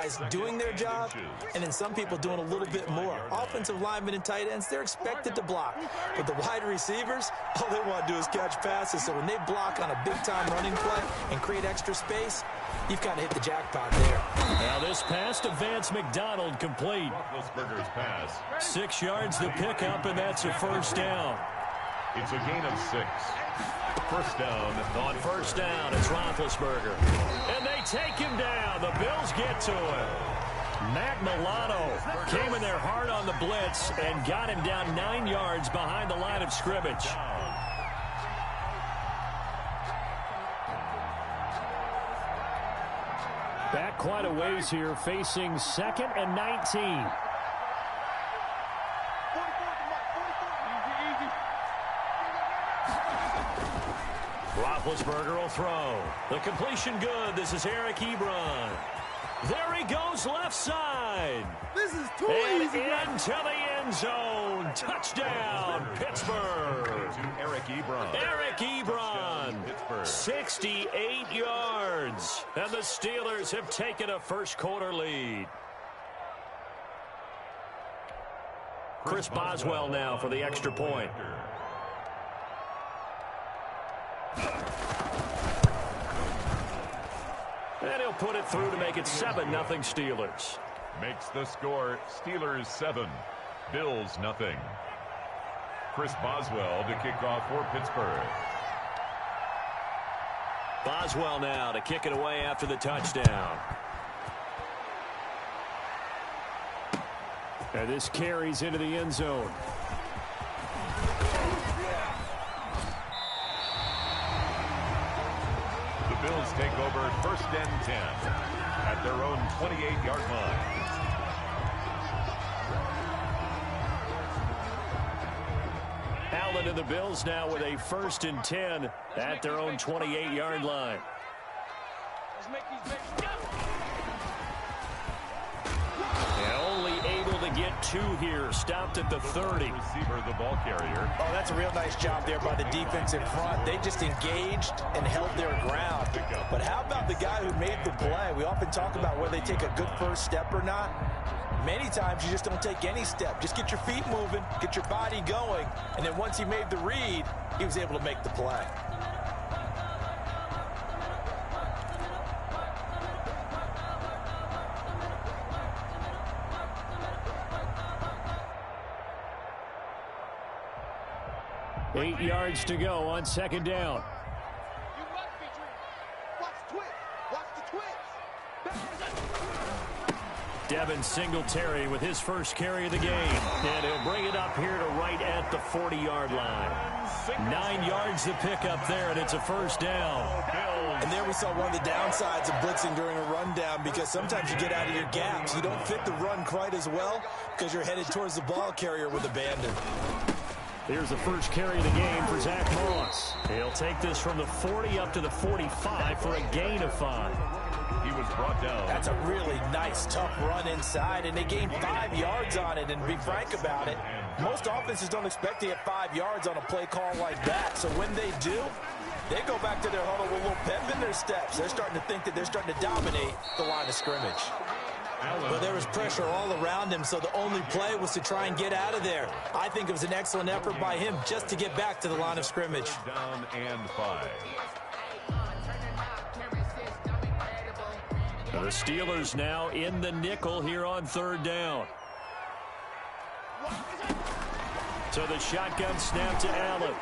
guys doing their job, and then some people doing a little bit more. Offensive linemen and tight ends, they're expected to block. But the wide receivers, all they want to do is catch passes. So when they block on a big-time running play and create extra space, you've kind of hit the jackpot there. Now this pass to Vance McDonald complete. Roethlisberger's pass. 6 yards the pickup, and that's a first down. It's a gain of 6. First down. On first down, it's Roethlisberger. And they take him down. The Bills get to him. Matt Milano came in there hard on the blitz and got him down 9 yards behind the line of scrimmage. Back quite a ways here, facing 2nd and 19. Roethlisberger will throw. The completion good. This is Eric Ebron. There he goes left side. This is too easy. Into the end zone. Touchdown, Pittsburgh. To Eric Ebron. Eric Ebron. 68 yards. And the Steelers have taken a first quarter lead. Chris Boswell now for the extra point. And he'll put it through to make it 7-0 Steelers. Makes the score Steelers 7, Bills nothing. Chris Boswell to kick off for Pittsburgh. Boswell now to kick it away after the touchdown. And this carries into the end zone. Bills take over first and 10 at their own 28-yard line. Allen and the Bills now with a first and 10 at their own 28-yard line. And only able to get 2 here. Stopped at the 30. Receiver, the ball carrier. Oh, that's a real nice job there by the defensive front. They just engaged and held their ground. But how about the guy who made the play? We often talk about whether they take a good first step or not. Many times you just don't take any step. Just get your feet moving, get your body going, and then once he made the read, he was able to make the play. Eight yards to go on second down. Devin Singletary with his first carry of the game. And he'll bring it up here to right at the 40-yard line. 9 yards to pick up there, and it's a first down. And there we saw one of the downsides of blitzing during a rundown, because sometimes you get out of your gaps. You don't fit the run quite as well because you're headed towards the ball carrier with abandon. Here's the first carry of the game for Zach Moss. He'll take this from the 40 up to the 45 for a gain of 5. He was brought down. That's a really nice, tough run inside, and they gained 5 yards on it. And to be frank about it, most offenses don't expect to get 5 yards on a play call like that. So when they do, they go back to their huddle with a little pep in their steps. They're starting to think that they're starting to dominate the line of scrimmage. But there was pressure all around him, so the only play was to try and get out of there. I think it was an excellent effort by him just to get back to the line of scrimmage. Down and 5. The Steelers now in the nickel here on third down. So the shotgun snap to Allen.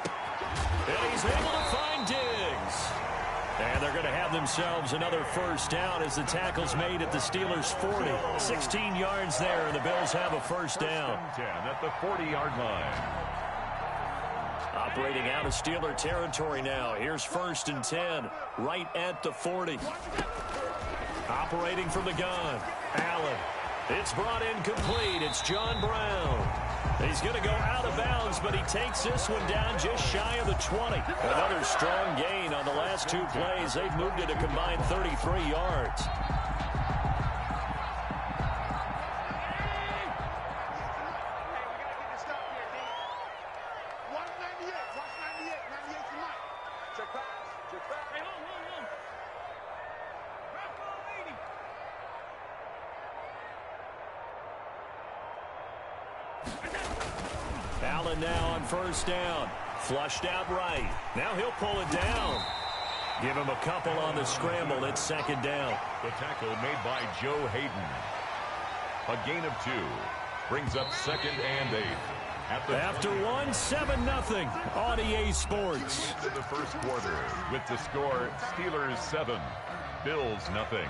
And he's able to find Diggs. And they're going to have themselves another first down as the tackle's made at the Steelers' 40. 16 yards there, and the Bills have a first down. 10 at the 40-yard line. Operating out of Steeler territory now. Here's first and 10, right at the 40. Operating from the gun, Allen. It's brought in complete. It's John Brown. He's going to go out of bounds, but he takes this one down just shy of the 20. Another strong gain on the last 2 plays. They've moved it a combined 33 yards. Allen now on first down. Flushed out right. Now he'll pull it down. Give him a couple on the scramble. It's second down. The tackle made by Joe Hayden. A gain of 2. Brings up 2nd and 8. After 1, 7-0 on EA Sports. To the first quarter with the score Steelers 7, Bills nothing.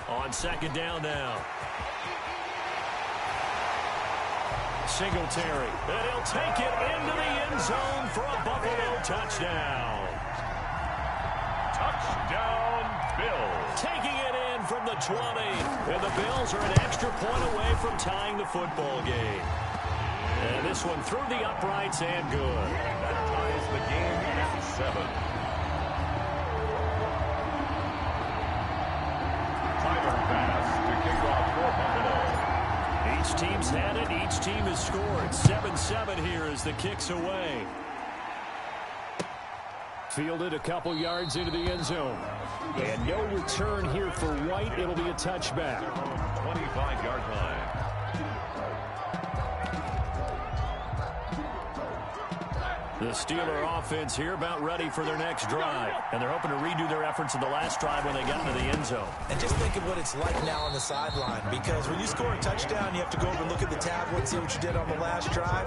On second down now. Singletary. And he'll take it into the end zone for a Buffalo touchdown. Touchdown, Bills. Taking it in from the 20. And the Bills are an extra point away from tying the football game. And this one through the uprights and good. That ties the game at 7. Tyler pass to kick off for Buffalo. Each team's had it. Each team has scored. 7-7 here as the kick's away. Fielded a couple yards into the end zone. And no return here for White. It'll be a touchback. 25-yard line. The Steeler offense here about ready for their next drive. And they're hoping to redo their efforts in the last drive when they got into the end zone. And just think of what it's like now on the sideline, because when you score a touchdown, you have to go over and look at the tablet and see what you did on the last drive.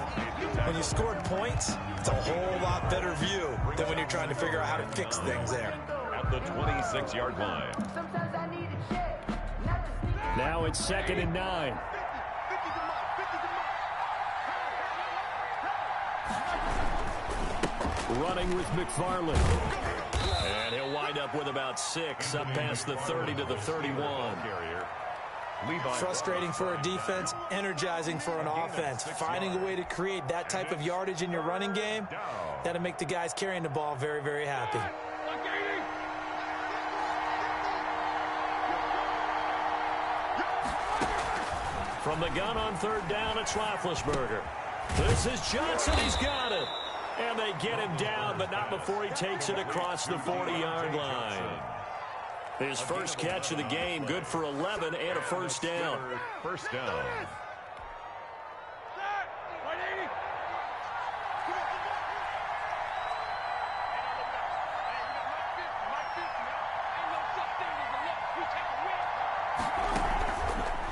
When you scored points, it's a whole lot better view than when you're trying to figure out how to fix things there. At the 26-yard line. Now it's 2nd and 9. Running with McFarland. And he'll wind up with about 6 up past the 30 to the 31. Frustrating for a defense, energizing for an offense. Finding a way to create that type of yardage in your running game, that'll make the guys carrying the ball very, very happy. From the gun on 3rd down, it's Roethlisberger. This is Johnson. He's got it. And they get him down, but not before he takes it across the 40-yard line. His first catch of the game, good for 11 and a first down. First down.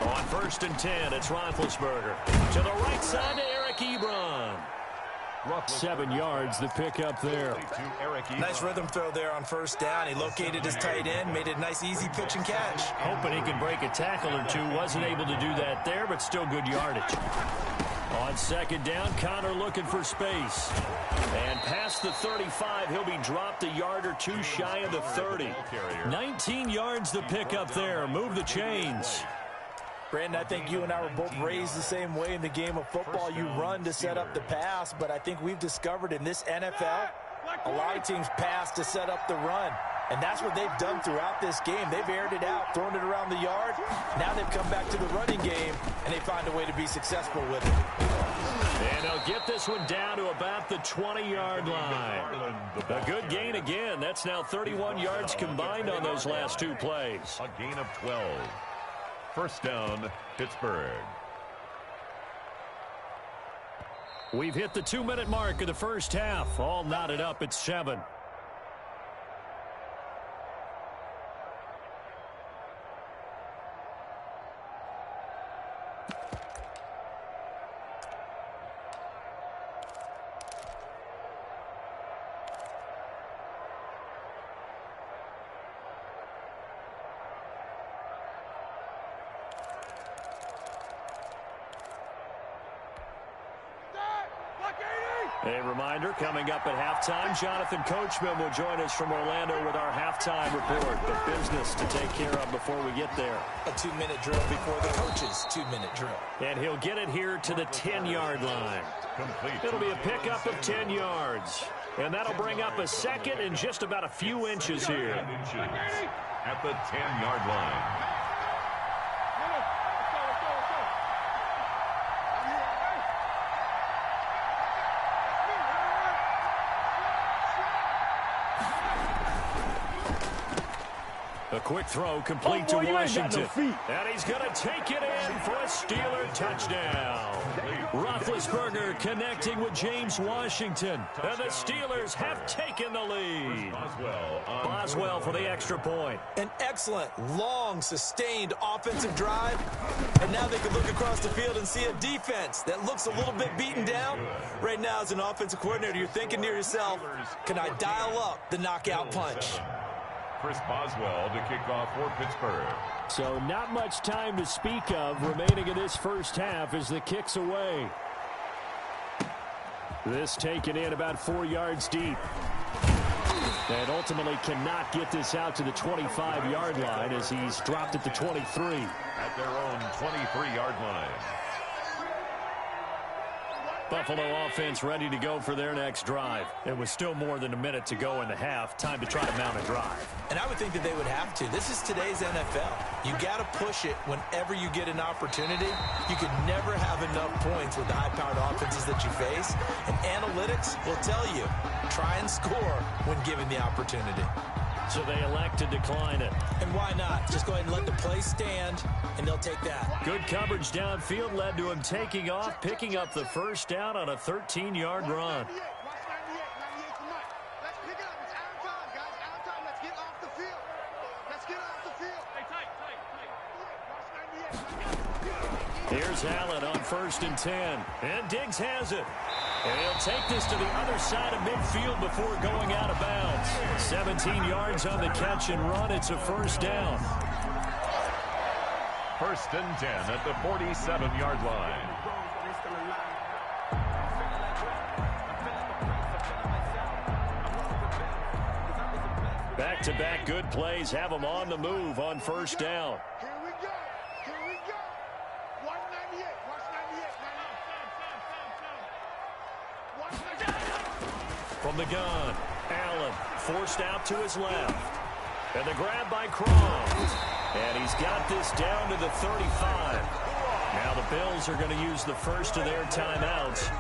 On 1st and 10, it's Roethlisberger. To the right side to Eric Ebron. 7 yards, the pickup there. Nice rhythm throw there on 1st down. He located his tight end, made it a nice, easy pitch and catch. Hoping he could break a tackle or two. Wasn't able to do that there, but still good yardage. On 2nd down, Connor looking for space. And past the 35, he'll be dropped a yard or two shy of the 30. 19 yards, the pickup there. Move the chains. Brandon, I think you and I were both raised the same way in the game of football. You run to set up the pass, but I think we've discovered in this NFL, a lot of teams pass to set up the run. And that's what they've done throughout this game. They've aired it out, thrown it around the yard. Now they've come back to the running game, and they find a way to be successful with it. And they'll get this one down to about the 20-yard line. A good gain again. That's now 31 yards combined on those last 2 plays. A gain of 12. First down, Pittsburgh. We've hit the 2-minute mark of the first half. All knotted up at 7. A reminder, coming up at halftime, Jonathan Coachman will join us from Orlando with our halftime report. But business to take care of before we get there. A 2-minute drill before the coach's 2-minute drill. And he'll get it here to the 10-yard line. Complete. It'll be a pickup of 10 yards. And that'll bring up a second and just about a few inches here. At the 10-yard line. quick throw complete to Washington. And he's going to take it in for a Steeler touchdown. Roethlisberger connecting with James Washington. And the Steelers have taken the lead. Boswell for the extra point. An excellent, long, sustained offensive drive. And now they can look across the field and see a defense that looks a little bit beaten down. Right now, as an offensive coordinator, you're thinking to yourself, can I dial up the knockout punch? Chris Boswell to kick off for Pittsburgh. So not much time to speak of remaining in this first half as the kick's away. This taken in about 4 yards deep. And ultimately cannot get this out to the 25-yard line as he's dropped at the 23. At their own 23-yard line. Buffalo offense ready to go for their next drive. It was still more than a minute to go in the half. Time to try to mount a drive. And I would think that they would have to. This is today's NFL. You got to push it whenever you get an opportunity. You can never have enough points with the high-powered offenses that you face. And analytics will tell you, try and score when given the opportunity. So they elect to decline it. And why not? Just go ahead and let the play stand, and they'll take that. Good coverage downfield led to him taking off, picking up the first down on a 13-yard run. Here's Allen on 1st and 10. And Diggs has it. And he'll take this to the other side of midfield before going out of bounds. 17 yards on the catch and run. It's a first down. 1st and 10 at the 47-yard line. Back-to-back good plays have them on the move on first down. From the gun, Allen forced out to his left. And the grab by Crom. And he's got this down to the 35. Now the Bills are going to use the first of their timeouts.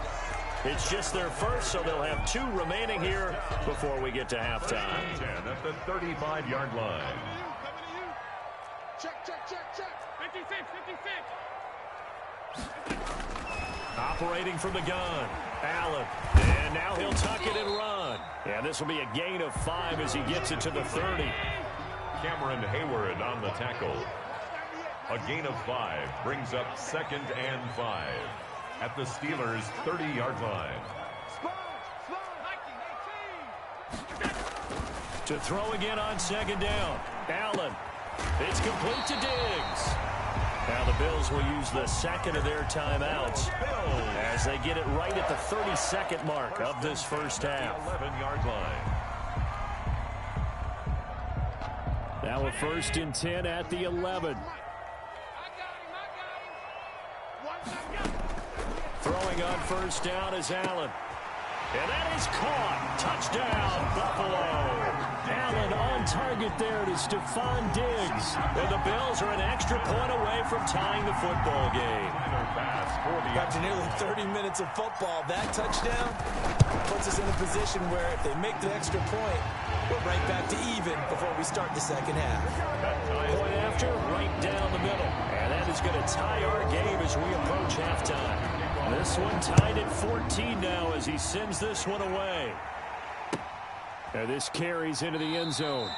It's just their first, so they'll have 2 remaining here before we get to halftime. 10 at the 35-yard line. Check. 56. Operating from the gun, Allen. And now he'll tuck it and run. And this will be a gain of 5 as he gets it to the 30. Cameron Hayward on the tackle. A gain of 5 brings up 2nd and 5 at the Steelers' 30-yard line. To throw again on 2nd down, Allen. It's complete to Diggs. Now the Bills will use the 2nd of their timeouts as they get it right at the 32nd mark of this first half. 11-yard line. Now a 1st and 10 at the 11. Throwing on first down is Allen. And that is caught. Touchdown, Buffalo. Allen on target there to Stephon Diggs. And the Bills are an extra point away from tying the football game. After nearly 30 minutes of football, that touchdown puts us in a position where if they make the extra point, we're right back to even before we start the second half. Point after, right down the middle. And that is going to tie our game as we approach halftime. This one tied at 14 now as he sends this one away. And this carries into the end zone.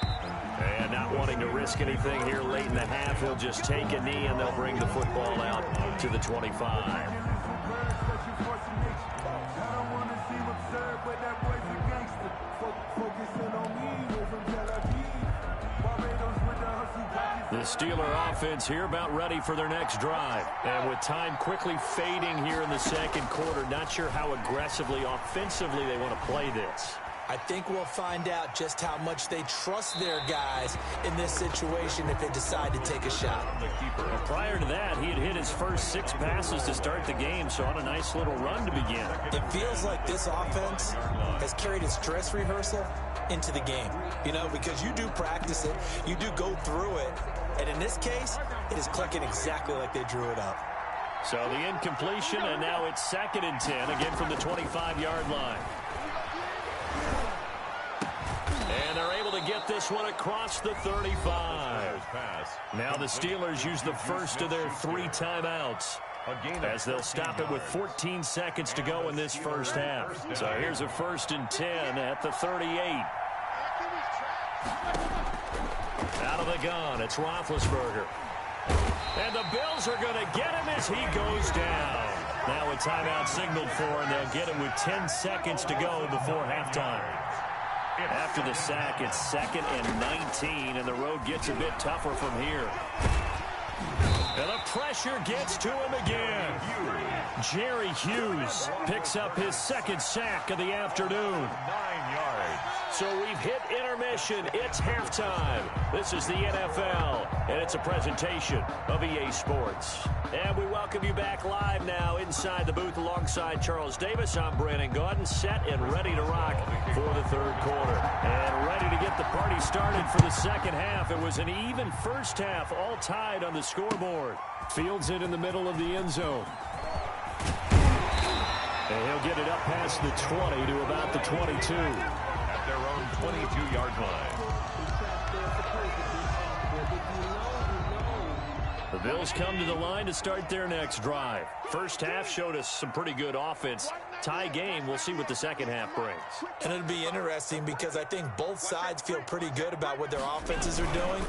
And not wanting to risk anything here late in the half, he'll just take a knee and they'll bring the football out to the 25. The Steeler offense here about ready for their next drive. And with time quickly fading here in the second quarter, not sure how aggressively, offensively they want to play this. I think we'll find out just how much they trust their guys in this situation if they decide to take a shot. Well, prior to that, he had hit his first 6 passes to start the game, so on a nice little run to begin. It feels like this offense has carried its dress rehearsal into the game, you know, because you do practice it, you do go through it, and in this case, it is clicking exactly like they drew it up. So the incompletion, and now it's 2nd and 10, again from the 25-yard line. And they're able to get this one across the 35. Now the Steelers use the first of their 3 timeouts, as they'll stop it with 14 seconds to go in this first half. So here's a 1st and 10 at the 38. Out of the gun, it's Roethlisberger. And the Bills are going to get him as he goes down. Now a timeout signaled for, and they'll get him with 10 seconds to go before halftime. After the sack, it's 2nd and 19, and the road gets a bit tougher from here. And the pressure gets to him again. Jerry Hughes picks up his 2nd sack of the afternoon. 9 yards. So we've hit intermission. It's halftime. This is the NFL, and it's a presentation of EA Sports. And we welcome you back live now inside the booth alongside Charles Davis. I'm Brandon Gaudin, set and ready to rock for the 3rd quarter. And ready to get the party started for the 2nd half. It was an even first half, all tied on the scoreboard. Fields it in the middle of the end zone. And he'll get it up past the 20 to about the 22. At their own 22-yard line. The Bills come to the line to start their next drive. First half showed us some pretty good offense. Tie game, we'll see what the 2nd half brings. And it'll be interesting because I think both sides feel pretty good about what their offenses are doing.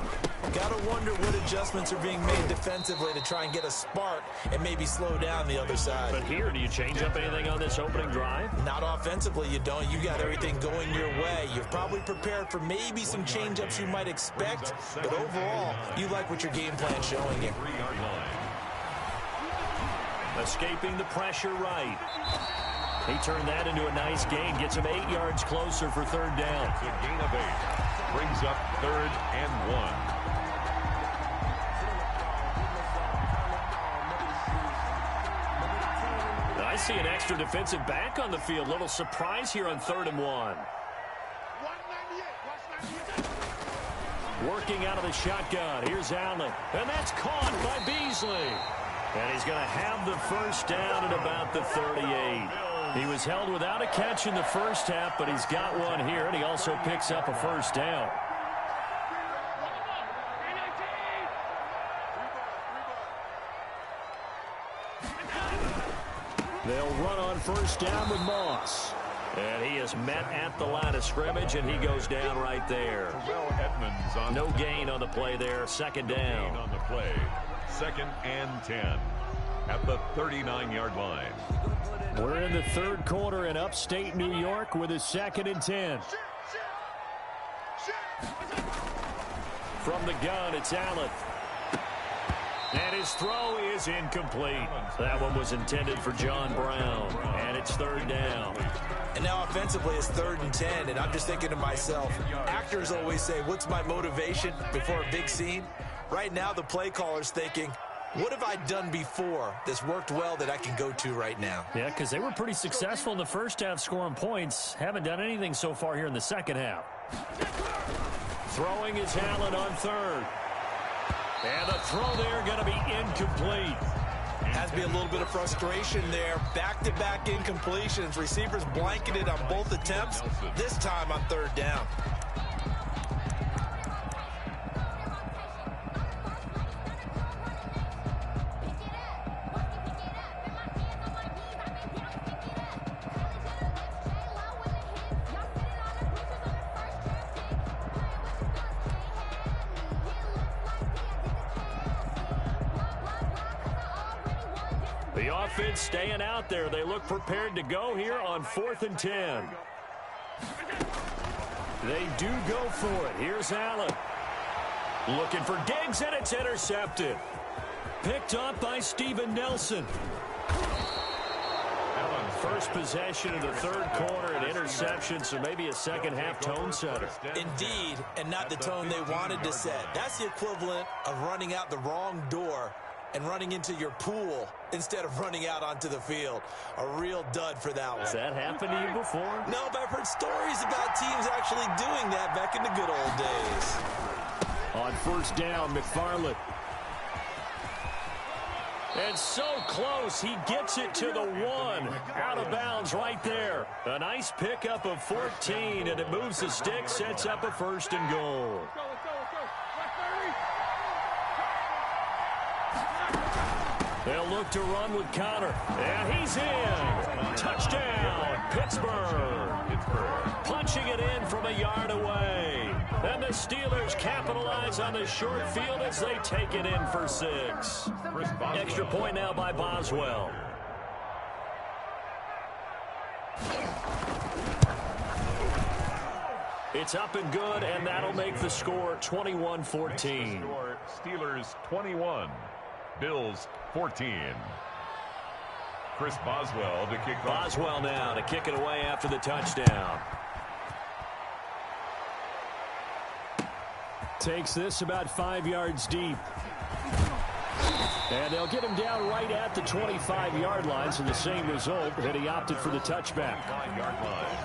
Got to wonder what adjustments are being made defensively to try and get a spark and maybe slow down the other side. But here, do you change up anything on this opening drive? Not offensively, you don't. You got everything going your way. You're probably prepared for maybe some change-ups you might expect, but overall, you like what your game plan's showing you. 3-yard line. Escaping the pressure right. He turned that into a nice gain. Gets him 8 yards closer for 3rd down. It's a gain of 8. Brings up 3rd and 1. I see an extra defensive back on the field. Little surprise here on 3rd and 1. Working out of the shotgun. Here's Allen. And that's caught by Beasley. And he's going to have the first down at about the 38. He was held without a catch in the first half, but he's got one here, and he also picks up a first down. They'll run on first down with Moss. And he is met at the line of scrimmage, and he goes down right there. Edmonds on no gain on the play there. 2nd down. On the play. 2nd and 10 at the 39-yard line. We're in the 3rd quarter in upstate New York with a 2nd and 10. From the gun, it's Allen. And his throw is incomplete. That one was intended for John Brown. And it's 3rd down. And now offensively it's 3rd and 10. And I'm just thinking to myself, actors always say, what's my motivation before a big scene? Right now the play caller's thinking, what have I done before that's worked well that I can go to right now? Yeah, because they were pretty successful in the first half scoring points. Haven't done anything so far here in the 2nd half. Throwing is Allen on 3rd. And the throw there going to be incomplete. Has to be a little bit of frustration there. Back-to-back incompletions. Receivers blanketed on both attempts, this time on 3rd down. The offense staying out there. They look prepared to go here on 4th and 10. They do go for it. Here's Allen. Looking for Diggs, and it's intercepted. Picked up by Steven Nelson. First possession of the 3rd quarter, an interception, so maybe a 2nd half tone setter. Indeed, and not the tone they wanted to set. That's the equivalent of running out the wrong door and running into your pool instead of running out onto the field. A real dud for that one. Has that happened to you before? No, but I've heard stories about teams actually doing that back in the good old days. On 1st down, McFarland. And so close, he gets it to the 1. Out of bounds right there. A nice pickup of 14, and it moves the stick, sets up a 1st and goal. Let's go. They'll look to run with Connor. And he's in. Touchdown, Pittsburgh. Punching it in from a yard away. And the Steelers capitalize on the short field as they take it in for 6. Extra point now by Boswell. It's up and good, and that'll make the score 21-14. Steelers 21, Bills 14. Chris Boswell to kick off. Boswell now to kick it away after the touchdown. Takes this about 5 yards deep. And they'll get him down right at the 25-yard line, so the same result, and he opted for the touchback. 5-yard line.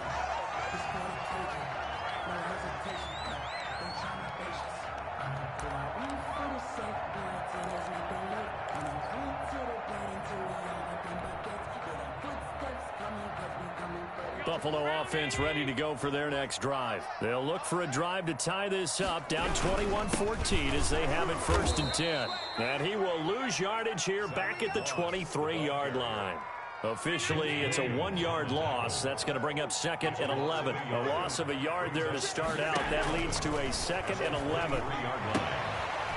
Buffalo offense ready to go for their next drive. They'll look for a drive to tie this up, down 21-14 as they have it 1st and 10. And he will lose yardage here back at the 23-yard line. Officially, it's a 1-yard loss. That's going to bring up 2nd and 11. A loss of a yard there to start out. That leads to a 2nd and 11.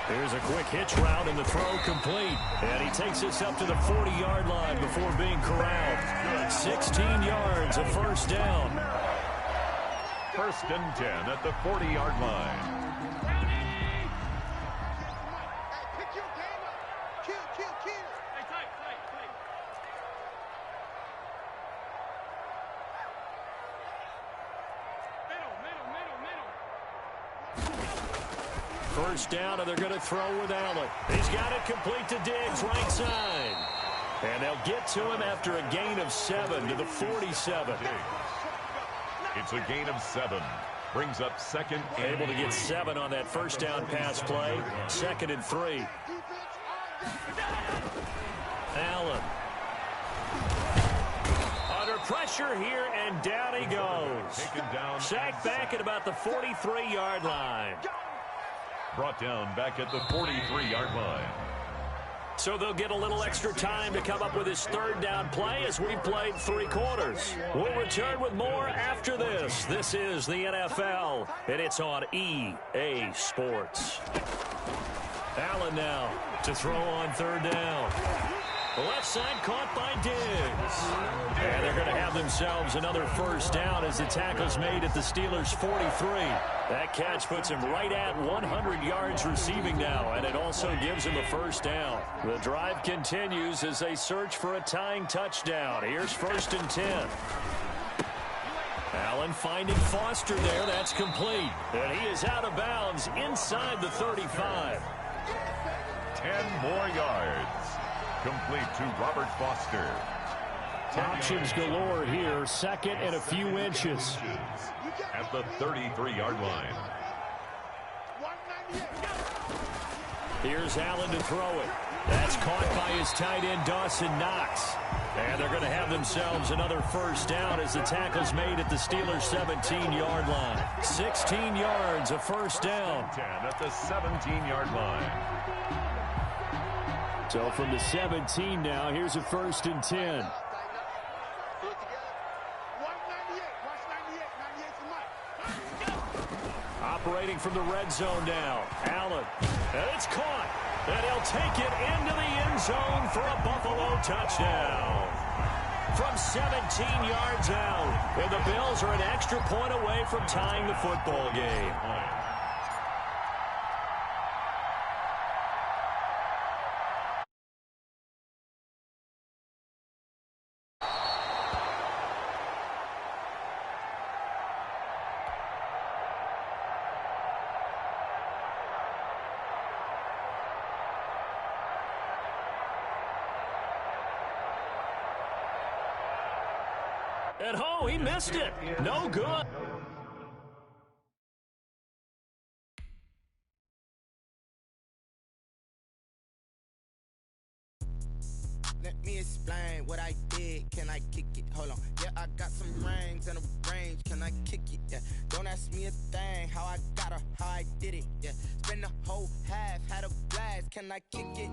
Here's a quick hitch route, and the throw complete. And he takes this up to the 40-yard line before being corralled. 16 yards, a 1st down. 1st and 10 at the 40-yard line. First down, and they're going to throw with Allen. He's got it complete to Diggs, right side. And they'll get to him after a gain of 7 to the 47. It's a gain of 7. Brings up 2nd. Able to get 7 on that 1st down pass play. 2nd and 3. Allen. Under pressure here, and down he goes. Sacked back at about the 43-yard line. Brought down back at the 43-yard line. So they'll get a little extra time to come up with his 3rd down play as we've played 3 quarters. We'll return with more after this. This is the NFL, and it's on EA Sports. Allen now to throw on 3rd down. The left side caught by Diggs. And they're going to have themselves another 1st down as the tackle's made at the Steelers' 43. That catch puts him right at 100 yards receiving now, and it also gives him a 1st down. The drive continues as they search for a tying touchdown. Here's 1st and 10. Allen finding Foster there. That's complete. And he is out of bounds inside the 35. 10 more yards. Complete to Robert Foster. Options galore here. 2nd and a few inches. At the 33-yard line. Here's Allen to throw it. That's caught by his tight end, Dawson Knox. And they're going to have themselves another 1st down as the tackle's made at the Steelers' 17-yard line. 16 yards, a 1st down. 10 at the 17-yard line. So from the 17 now, here's a 1st and 10. Operating from the red zone now. Allen. And it's caught. And he'll take it into the end zone for a Buffalo touchdown. From 17 yards out. And the Bills are an extra point away from tying the football game. And oh, he missed it. No good. Let me explain what I did. Can I I kick it? Hold on. Yeah, I got some rings and a range. Can I kick it? Yeah. Don't ask me a thing. How I got her, how I did it. Yeah. Spend the whole half, had a blast. Can I kick it?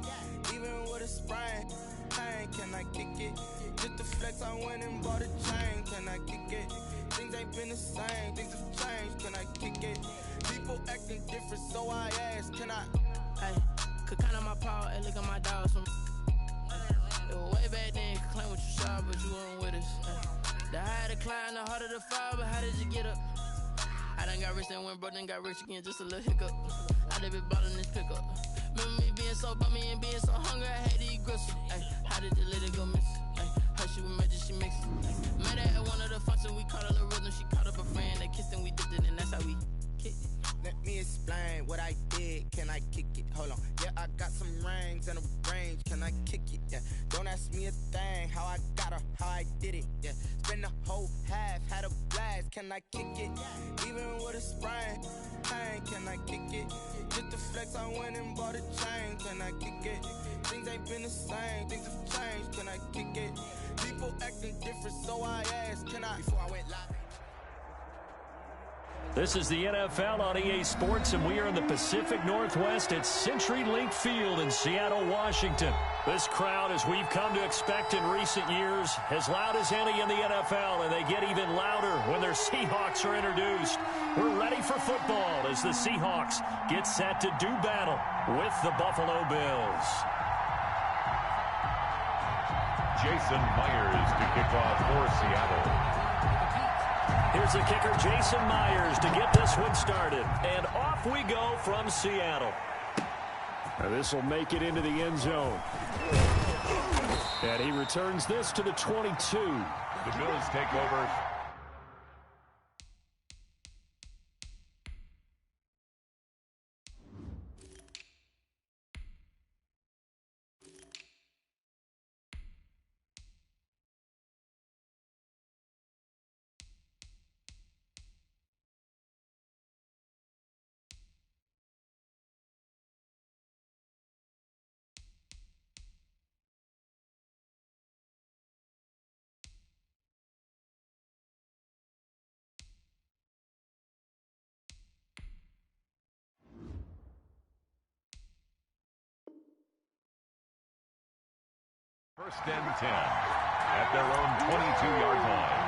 Even with a sprain. Pain, can I kick it? Just the flex, I went and bought a chain. Can I kick it? Things ain't been the same. Things have changed. Can I kick it? People acting different, so I ask. Can I? Hey, could count on my paw and look at my dogs from. It was way back then, could claim what you saw, but you weren't with us. The higher the climb, the harder the fall, but how did you get up? I done got rich and went broke, then got rich again, just a little hiccup. I done been ballin' this pickup. Remember me being so bummy and being so hungry, I had to eat gristle. Ay, how did the lady go miss? Ay, how she was magic, she mixed. Met her at one of the functions, we caught a little rhythm, she caught up a friend, they kissed and we dipped it, and that's how we kicked it. Let me explain what I did. Can I kick it? Hold on. Yeah, I got some rings and a range. Can I kick it? Yeah. Don't ask me a thing. How I got her, how I did it. Yeah. Spend the whole half, had a blast. Can I kick it? Even with a sprain. Pain, can I kick it? Just the flex, I went and bought a chain. Can I kick it? Things ain't been the same. Things have changed. Can I kick it? People acting different, so I asked. Can I? Before I went live. This is the NFL on EA Sports, and we are in the Pacific Northwest at CenturyLink Field in Seattle, Washington. This crowd, as we've come to expect in recent years, as loud as any in the NFL, and they get even louder when their Seahawks are introduced. We're ready for football as the Seahawks get set to do battle with the Buffalo Bills. Jason Myers to kick off for Seattle. Here's the kicker, Jason Myers, to get this one started. And off we go from Seattle. And this will make it into the end zone. And he returns this to the 22. The Bills take over. First and 10 at their own 22-yard line.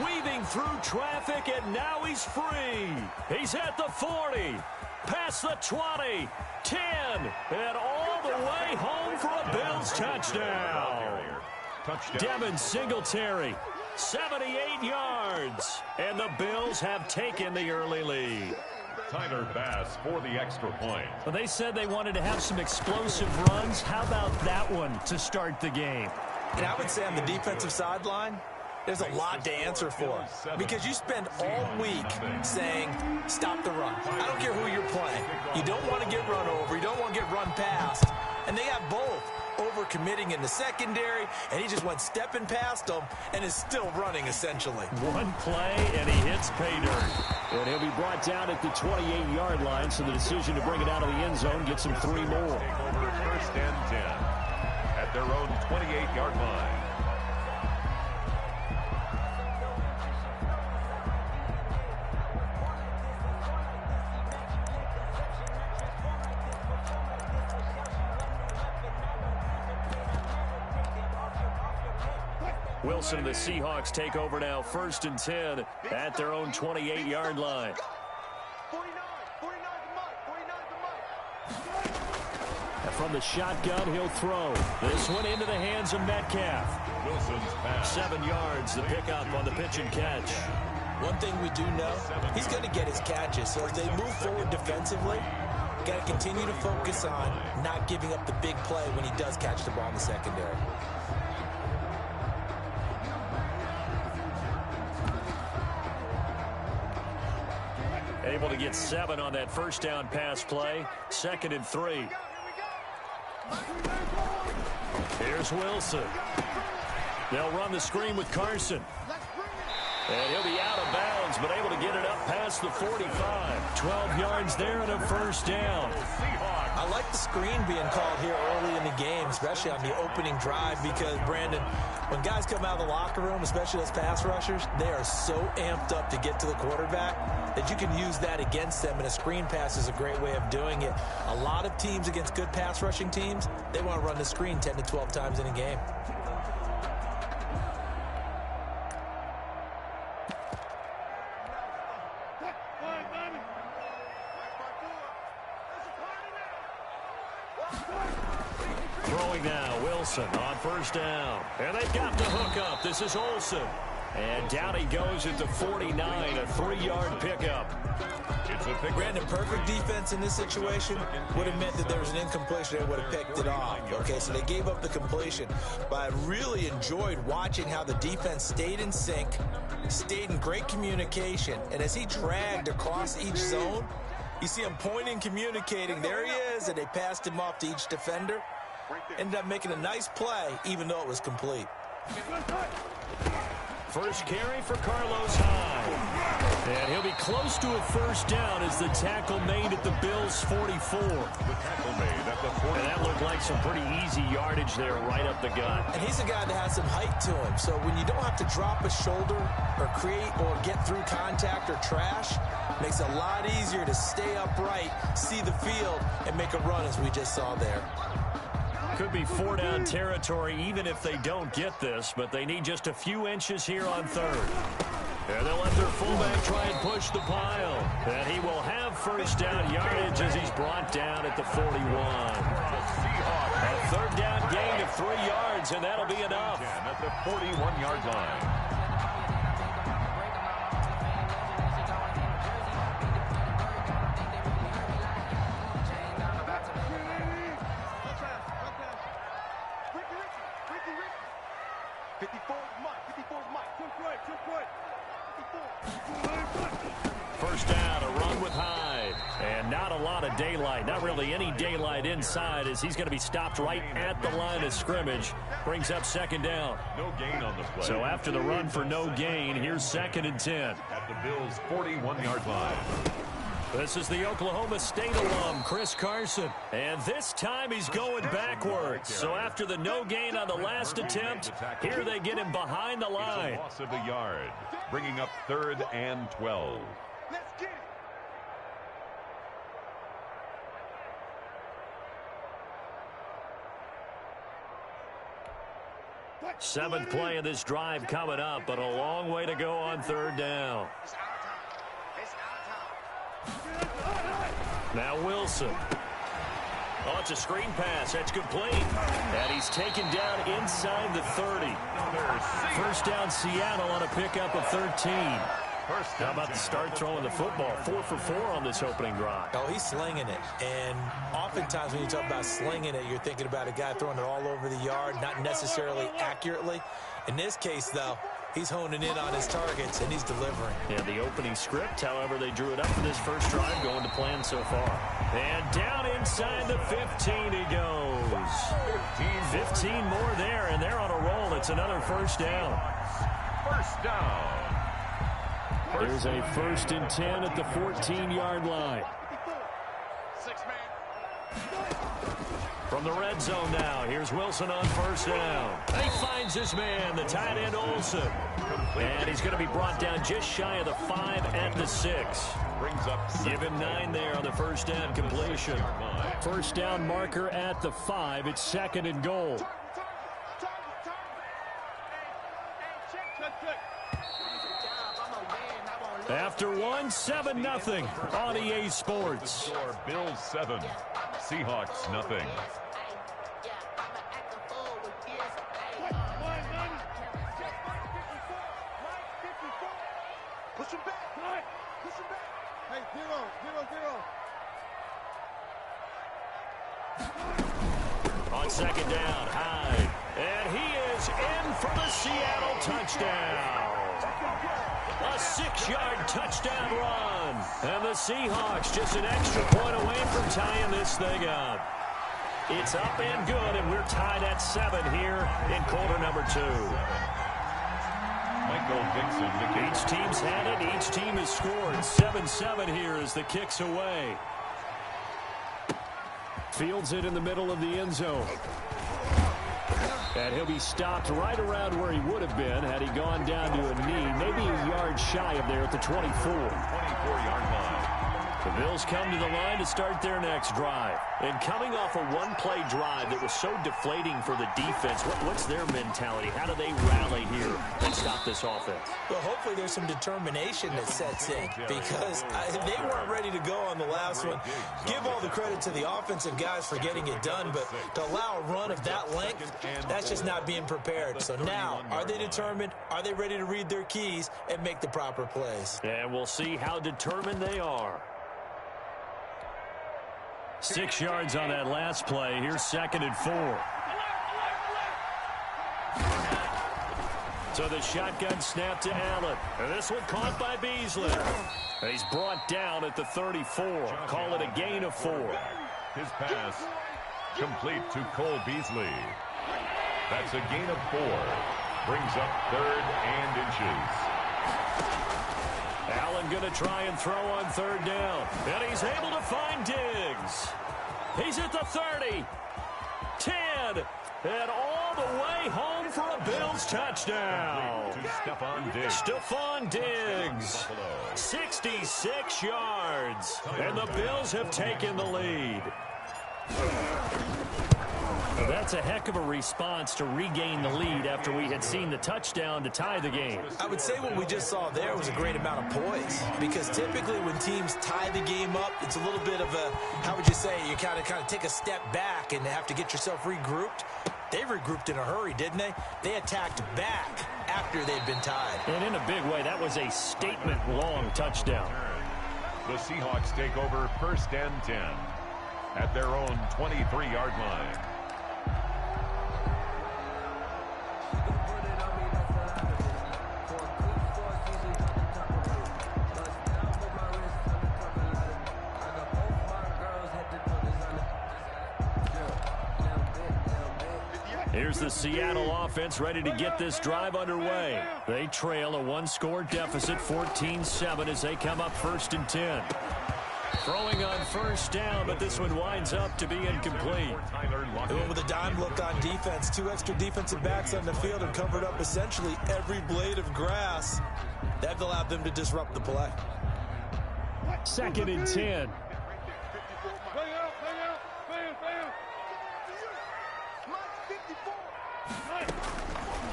Weaving through traffic, and now he's free. He's at the 40, past the 20, 10, and all the way home for a Bills touchdown. Devin Singletary, 78 yards, and the Bills have taken the early lead. Tyler Bass for the extra point. Well, they said they wanted to have some explosive runs. How about that one to start the game? And I would say on the defensive sideline, there's a lot to answer for because you spend all week saying, stop the run. I don't care who you're playing. You don't want to get run over. You don't want to get run past. And they have both. Over-committing in the secondary, and he just went stepping past them and is still running, essentially. One play, and he hits pay dirt. And he'll be brought down at the 28-yard line, so the decision to bring it out of the end zone gets him 3 more. Take over first and 10 at their own 28-yard line. Wilson and the Seahawks take over now, first and 10 at their own 28-yard line. From the shotgun, he'll throw. This one into the hands of Metcalf. Wilson's pass. 7 yards, the pickup on the pitch and catch. One thing we do know, he's going to get his catches. So as they move forward defensively, Got to continue to focus on not giving up the big play when he does catch the ball in the secondary. Able to get 7 on that first down pass play. 2nd and 3. Here's Wilson. They'll run the screen with Carson. And he'll be out of bounds, but able to get it up past the 45. 12 yards there and a first down. I like the screen being called here early in the game, especially on the opening drive, because, Brandon, when guys come out of the locker room, especially those pass rushers, they are so amped up to get to the quarterback that you can use that against them, and a screen pass is a great way of doing it. A lot of teams against good pass rushing teams, they want to run the screen 10 to 12 times in a game. Throwing now, Wilson on first down. And they've got the hook up. This is Olsen. And down he goes at the 49, a 3-yard pickup. Brandon, perfect defense in this situation would have meant that there was an incompletion. They would have picked it off. Okay, so they gave up the completion. But I really enjoyed watching how the defense stayed in sync, stayed in great communication. And as he dragged across each zone, you see him pointing, communicating. There he is, and they passed him off to each defender. Ended up making a nice play, even though it was complete. First carry for Carlos Hyde. And he'll be close to a first down as the tackle made at the Bills' 44. The tackle made at the 40. And that looked like some pretty easy yardage there right up the gut. And he's a guy that has some height to him. So when you don't have to drop a shoulder or create or get through contact or trash, makes it a lot easier to stay upright, see the field, and make a run as we just saw there. Could be 4-down territory even if they don't get this, but they need just a few inches here on third. And they'll let their fullback try and push the pile. And he will have first down yardage as he's brought down at the 41. A third down gain of 3 yards, and that'll be enough. At the 41-yard line. First down, a run with Hyde. And not a lot of daylight, not really any daylight inside as he's going to be stopped right at the line of scrimmage. Brings up 2nd down. No gain on the play. So after the run for no gain, here's 2nd and 10. At the Bills' 41-yard line. This is the Oklahoma State alum, Chris Carson. And this time he's going backwards. So after the no gain on the last attempt, here they get him behind the line. Loss of a yard, bringing up 3rd and 12. Let's get it. 7th play of this drive coming up, but a long way to go on 3rd down. Now Wilson. Oh, it's a screen pass. That's complete. And he's taken down inside the 30. First down Seattle on a pickup of 13. How about to start throwing the football? 4 for 4 on this opening drive. Oh, he's slinging it. And oftentimes when you talk about slinging it, you're thinking about a guy throwing it all over the yard, not necessarily accurately. In this case, though, he's honing in on his targets, and he's delivering. Yeah, the opening script, however, they drew it up for this first drive, going to plan so far. And down inside the 15 he goes. 15 more there, and they're on a roll. It's another first down. First down. There's a 1st and 10 at the 14-yard line. From the red zone now, here's Wilson on first down. He finds his man, the tight end Olsen. And he's going to be brought down just shy of the 5 at the 6. Brings up Give him 9 there on the first down completion. First down marker at the 5. It's 2nd and goal. After 1, 7-0 on EA Sports. Bills 7, Seahawks nothing. Push him back. Push him back. Hey, 0-0. On second down, Hyde. And he is in for the Seattle touchdown. A 6-yard touchdown run. And the Seahawks just an extra point away from tying this thing up. It's up and good, and we're tied at 7 here in quarter number 2. Michael Dixon. Each team's had it. Each team has scored. 7-7 here as the kick's away. Fields it in the middle of the end zone. And he'll be stopped right around where he would have been had he gone down to a knee, maybe a yard shy of there at the 24. 24-yard line. The Bills come to the line to start their next drive. And coming off a one-play drive that was so deflating for the defense, what's their mentality? How do they rally here and stop this offense? Well, hopefully there's some determination that sets in because they weren't ready to go on the last one. Give all the credit to the offensive guys for getting it done, but to allow a run of that length, that's just not being prepared. So now, are they determined? Are they ready to read their keys and make the proper plays? And we'll see how determined they are. 6 yards on that last play. Here's 2nd and 4. So the shotgun snap to Allen. And this one caught by Beasley. He's brought down at the 34. Call it a gain of 4. His pass complete to Cole Beasley. That's a gain of 4. Brings up 3rd and inches. Allen going to try and throw on 3rd down. And he's able to find Diggs. He's at the 30. 10. And all the way home for a Bills touchdown. To Stephon Diggs. Stephon Diggs. 66 yards. And the Bills have taken the lead. Well, that's a heck of a response to regain the lead after we had seen the touchdown to tie the game. I would say what we just saw there was a great amount of poise because typically when teams tie the game up, it's a little bit of a, how would you say, you kind of take a step back and have to get yourself regrouped. They regrouped in a hurry, didn't they? They attacked back after they'd been tied. And in a big way, that was a statement-long touchdown. The Seahawks take over 1st and 10 at their own 23-yard line. Here's the Seattle offense ready to get this drive underway. They trail a 1-score deficit, 14-7 as they come up 1st and 10. Throwing on 1st down, but this one winds up to be incomplete. They went with a dime look on defense. 2 extra defensive backs on the field and covered up essentially every blade of grass. That allowed them to disrupt the play. 2nd and 10.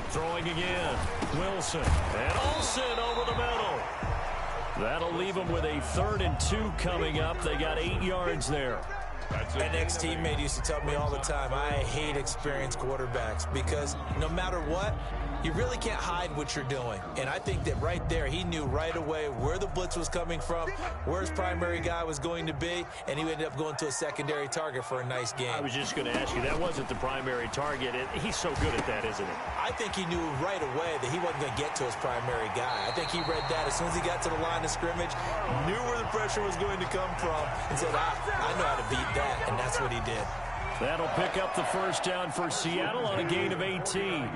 Throwing again. Wilson. And Olsen over the middle. That'll leave them with a 3rd and 2 coming up. They got 8 yards there. An ex-teammate used to tell me all the time, I hate experienced quarterbacks because no matter what, you really can't hide what you're doing. And I think that right there, he knew right away where the blitz was coming from, where his primary guy was going to be, and he ended up going to a secondary target for a nice game. I was just going to ask you, that wasn't the primary target. He's so good at that, isn't he? I think he knew right away that he wasn't going to get to his primary guy. I think he read that as soon as he got to the line of scrimmage, knew where the pressure was going to come from, and said, I know how to beat that, and that's what he did. That'll pick up the 1st down for Seattle on a gain of 18.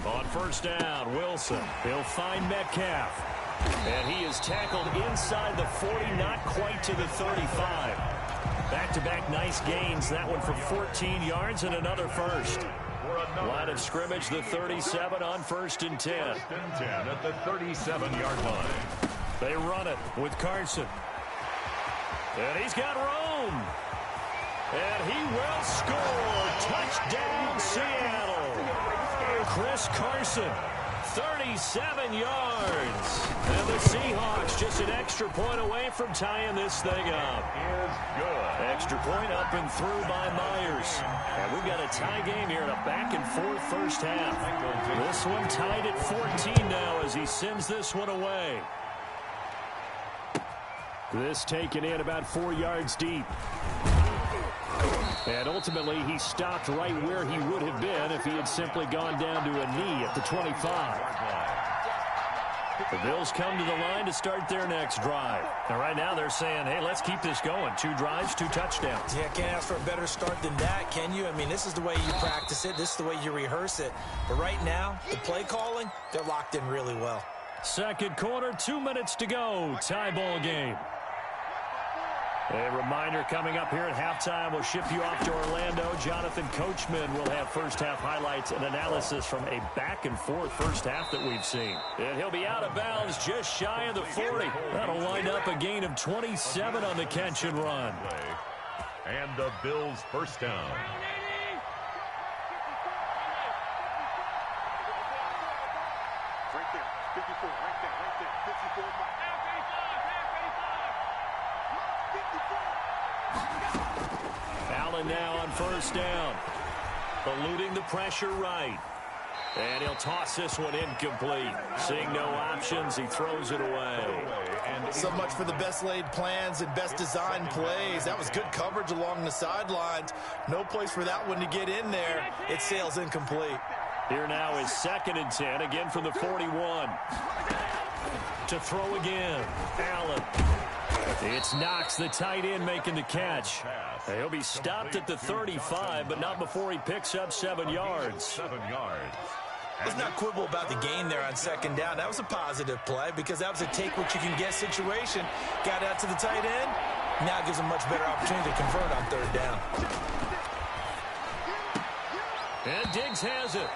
On 1st down, Wilson. He'll find Metcalf. And he is tackled inside the 40, not quite to the 35. Back-to-back nice gains. That one for 14 yards and another 1st. Line of scrimmage, the 37 on 1st and 10. 1st and 10 at the 37-yard line. They run it with Carson. And he's got room. And he will score. Touchdown, Seattle. Chris Carson, 37 yards. And the Seahawks just an extra point away from tying this thing up. Is good. Extra point up and through by Myers. And we've got a tie game here in a back-and-forth 1st half. This one tied at 14 now as he sends this one away. This taken in about 4 yards deep. And ultimately, he stopped right where he would have been if he had simply gone down to a knee at the 25. The Bills come to the line to start their next drive. And right now they're saying, hey, let's keep this going. 2 drives, 2 touchdowns. Yeah, can't ask for a better start than that, can you? I mean, this is the way you practice it. This is the way you rehearse it. But right now, the play calling, they're locked in really well. Second quarter, 2 minutes to go. Tie ball game. A reminder coming up here at halftime. We'll ship you off to Orlando. Jonathan Coachman will have first-half highlights and analysis from a back-and-forth first half that we've seen. And he'll be out of bounds just shy of the 40. That'll wind up a gain of 27 on the catch and run. And the Bills' first down. Right there, 54, right there, 54. Allen now on first down. Eluding the pressure right. And he'll toss this one incomplete. Seeing no options, he throws it away. So much for the best laid plans and best designed plays. That was good coverage along the sidelines. No place for that one to get in there. It sails incomplete. Here now is 2nd and 10, again from the 41. To throw again, Allen. It's Knox, the tight end, making the catch. He'll be stopped at the 35, but not before he picks up 7 yards. 7 yards. Let's not quibble about the gain there on second down. That was a positive play because that was a take-what-you-can-get situation. Got out to the tight end. Now gives him much better opportunity to convert on third down. And Diggs has it.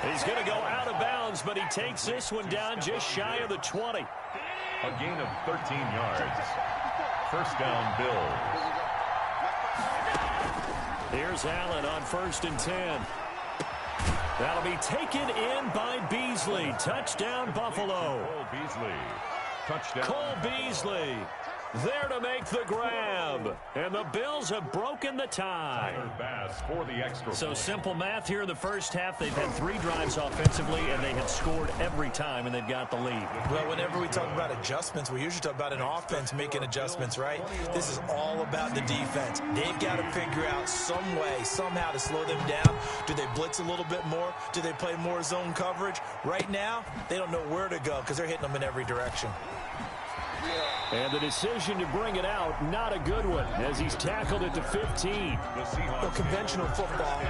He's going to go out of bounds, but he takes this one down just shy of the 20. A gain of 13 yards. First down, Bills. Here's Allen on 1st and 10. That'll be taken in by Beasley. Touchdown, Buffalo. Cole Beasley. Touchdown. Cole Beasley there to make the grab. And the Bills have broken the tie. Bass for the extra So point. simple math here in the first half. They've had 3 drives offensively, and they had scored every time, and they've got the lead. Well, whenever we talk about adjustments, we usually talk about an offense making adjustments, right? This is all about the defense. They've got to figure out some way, somehow to slow them down. Do they blitz a little bit more? Do they play more zone coverage? Right now, they don't know where to go because they're hitting them in every direction. And the decision to bring it out, not a good one, as he's tackled at the 15. Well, conventional football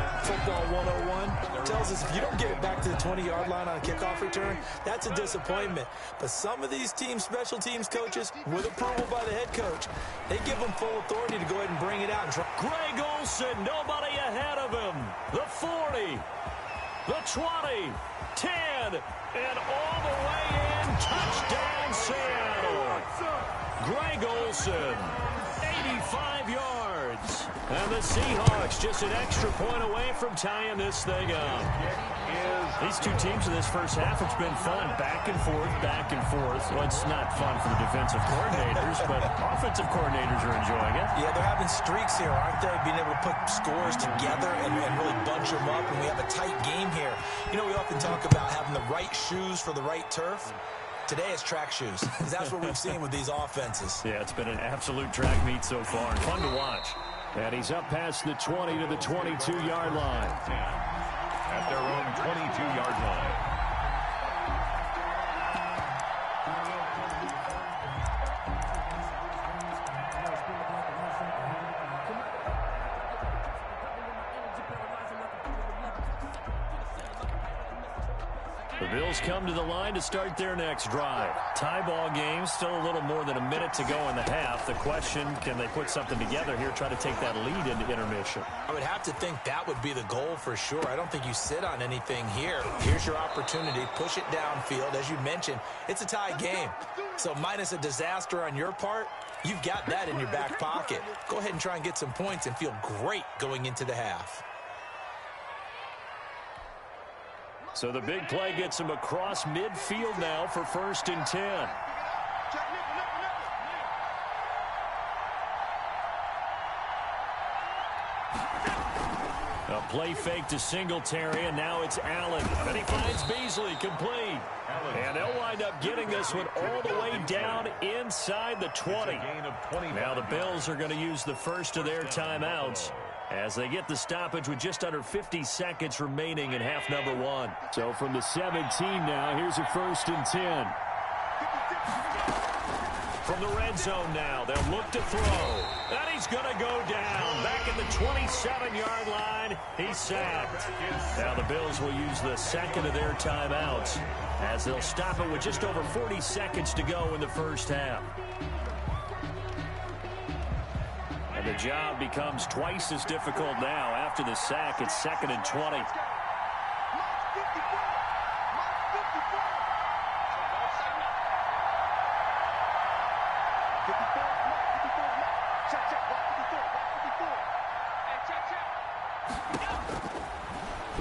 101, tells us if you don't get it back to the 20-yard line on a kickoff return, that's a disappointment. But some of these team special teams coaches, with approval by the head coach, they give them full authority to go ahead and bring it out. And try. Greg Olsen, nobody ahead of him. The 40, the 20, 10, and all the way in. Touchdown, Seattle. Greg Olsen, 85 yards. And the Seahawks just an extra point away from tying this thing up. These two teams in this first half, it's been fun. Back and forth, back and forth. Well, it's not fun for the defensive coordinators, but offensive coordinators are enjoying it. Yeah, they're having streaks here, aren't they? Being able to put scores together and really bunch them up, and we have a tight game here. You know, we often talk about having the right shoes for the right turf. Today it's track shoes, because that's what we've seen with these offenses. Yeah, it's been an absolute track meet so far, and fun to watch. And he's up past the 20 to the 22-yard line. At their own 22-yard line. The Bills come to the line to start their next drive. Tie ball game, still a little more than a minute to go in the half. The question, can they put something together here, try to take that lead into intermission? I would have to think that would be the goal for sure. I don't think you sit on anything here. Here's your opportunity. Push it downfield. As you mentioned, it's a tie game. So minus a disaster on your part, you've got that in your back pocket. Go ahead and try and get some points and feel great going into the half. So the big play gets him across midfield now for 1st and 10. A play fake to Singletary, and now it's Allen. And he finds Beasley, complete. And they'll wind up getting this one all the way down inside the 20. Now the Bills are going to use the first of their timeouts as they get the stoppage with just under 50 seconds remaining in half number 1. So from the 17 now, here's a 1st and 10. From the red zone now, they'll look to throw. And he's going to go down. Back at the 27-yard line, he's sacked. Now the Bills will use the second of their timeouts as they'll stop it with just over 40 seconds to go in the first half. And the job becomes twice as difficult now after the sack. It's 2nd and 20.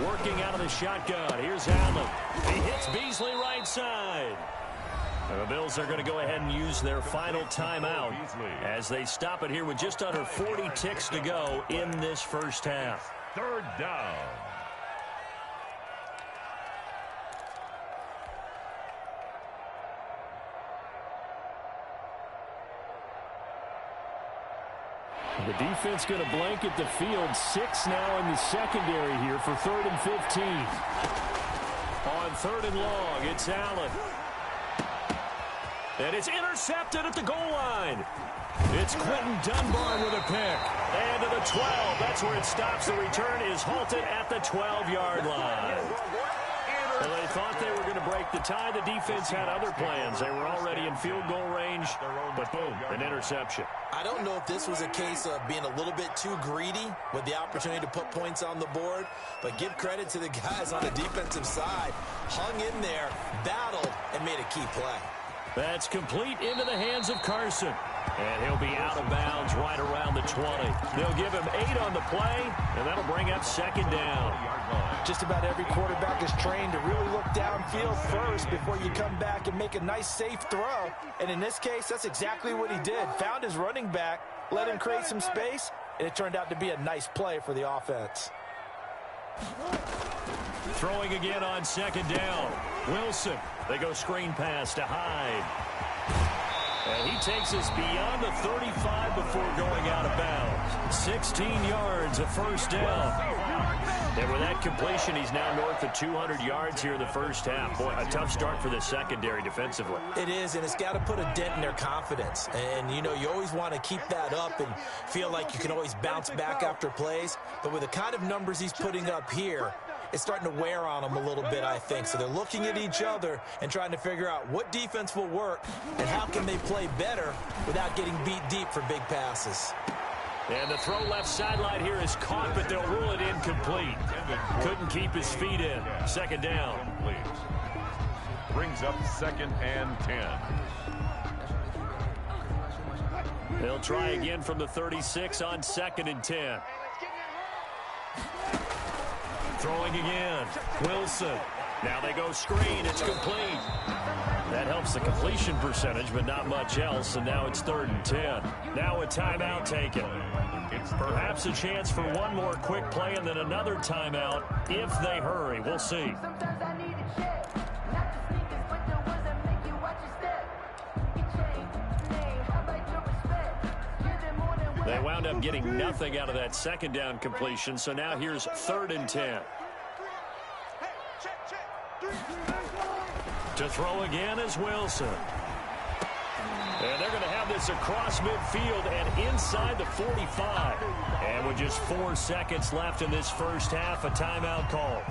Working out of the shotgun. Here's Allen. He hits Beasley right side. And the Bills are going to go ahead and use their final timeout as they stop it here with just under 40 ticks to go in this first half. 3rd down. The defense going to blanket the field. 6 now in the secondary here for 3rd and 15. On 3rd and long, it's Allen. And it's intercepted at the goal line. It's Quentin Dunbar with a pick. And to the 12. That's where it stops. The return is halted at the 12-yard line. Well, they thought they were going to break the tie. The defense had other plans. They were already in field goal range, but boom, an interception. I don't know if this was a case of being a little bit too greedy with the opportunity to put points on the board, but give credit to the guys on the defensive side. Hung in there, battled, and made a key play. That's complete into the hands of Carson. And he'll be out of bounds right around the 20. They'll give him 8 on the play, and that'll bring up 2nd down. Just about every quarterback is trained to really look downfield first before you come back and make a nice, safe throw. And in this case, that's exactly what he did. Found his running back, let him create some space, and it turned out to be a nice play for the offense. Throwing again on 2nd down. Wilson. They go screen pass to Hyde. And he takes us beyond the 35 before going out of bounds. 16 yards, a 1st down. And with that completion, he's now north of 200 yards here in the first half. Boy, a tough start for the secondary defensively. It is, and it's got to put a dent in their confidence. And, you know, you always want to keep that up and feel like you can always bounce back after plays. But with the kind of numbers he's putting up here, it's starting to wear on them a little bit, I think. So they're looking at each other and trying to figure out what defense will work and how can they play better without getting beat deep for big passes. And the throw left sideline here is caught, but they'll rule it incomplete. Couldn't keep his feet in. 2nd down. Brings up 2nd and 10. They'll try again from the 36 on 2nd and 10. Throwing again. Wilson. Now they go screen. It's complete. That helps the completion percentage, but not much else. And now it's 3rd and 10. Now a timeout taken. It's perhaps a chance for one more quick play and then another timeout if they hurry. We'll see. They wound up getting nothing out of that 2nd down completion, so now here's 3rd and 10. To throw again is Wilson. And they're going to have this across midfield and inside the 45. And with just 4 seconds left in this first half, a timeout call.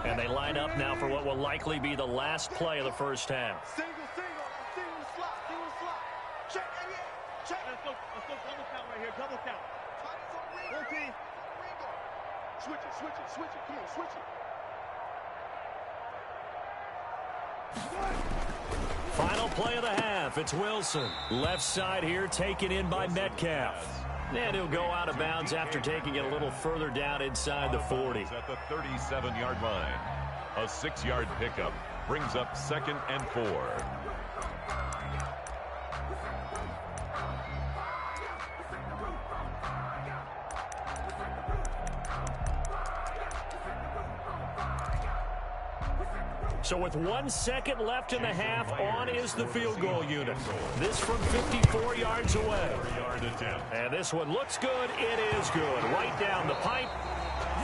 And they line up now for what will likely be the last play of the first half. Single, slot. Check, check. Let's go double count right here, double count. Okay. Switch it. Come on, switch it. Final play of the half. It's Wilson. Left side here taken in by Metcalf. And he'll go out of bounds after taking it a little further down inside the 40. At the 37-yard line. A 6-yard pickup brings up 2nd and 4. So with 1 second left in the half, on is the field goal unit. This from 54 yards away. And this one looks good. It is good. Right down the pipe.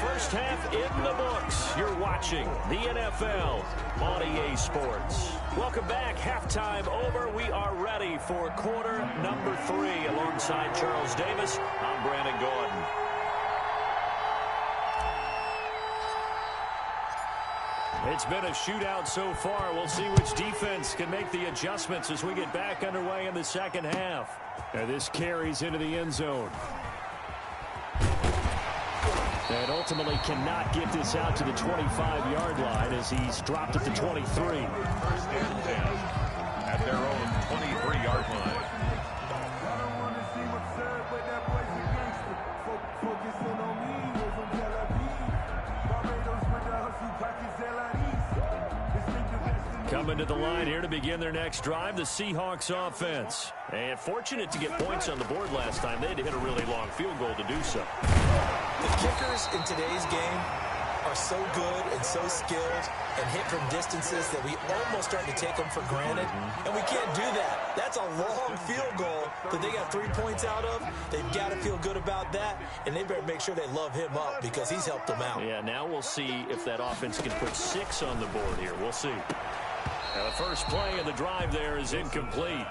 First half in the books. You're watching the NFL on EA Sports. Welcome back. Halftime over. We are ready for quarter number 3. Alongside Charles Davis, I'm Brandon Gordon. It's been a shootout so far. We'll see which defense can make the adjustments as we get back underway in the second half. And this carries into the end zone. And ultimately cannot get this out to the 25-yard line as he's dropped at the 23. First and 10 at their own 23-yard line. Coming to the line here to begin their next drive, the Seahawks offense. And fortunate to get points on the board last time. They had to hit a really long field goal to do so. The kickers in today's game are so good and so skilled and hit from distances that we almost start to take them for granted. And we can't do that. That's a long field goal that they got 3 points out of. They've got to feel good about that, and they better make sure they love him up because he's helped them out. Yeah, now we'll see if that offense can put 6 on the board here. We'll see. Now the first play of the drive there is incomplete.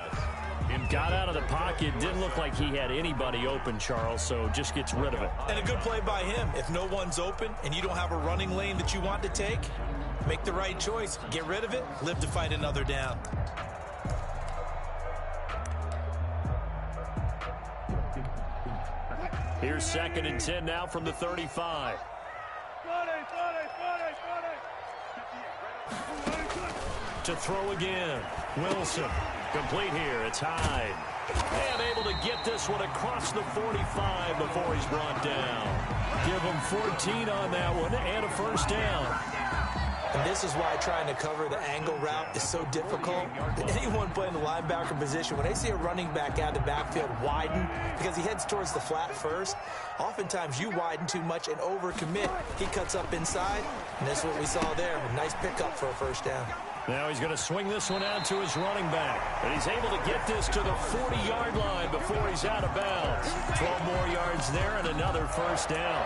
Got out of the pocket. Didn't look like he had anybody open, Charles, so just gets rid of it. And a good play by him. If no one's open and you don't have a running lane that you want to take, make the right choice. Get rid of it. Live to fight another down. Here's 2nd and 10 now from the 35. To throw again. Wilson. Complete here. It's Hyde. And able to get this one across the 45 before he's brought down. Give him 14 on that one and a first down. And this is why trying to cover the angle route is so difficult. Anyone playing the linebacker position, when they see a running back out of the backfield widen, because he heads towards the flat first, oftentimes you widen too much and overcommit. He cuts up inside, and that's what we saw there. A nice pickup for a first down. Now he's going to swing this one out to his running back. And he's able to get this to the 40-yard line before he's out of bounds. 12 more yards there and another first down.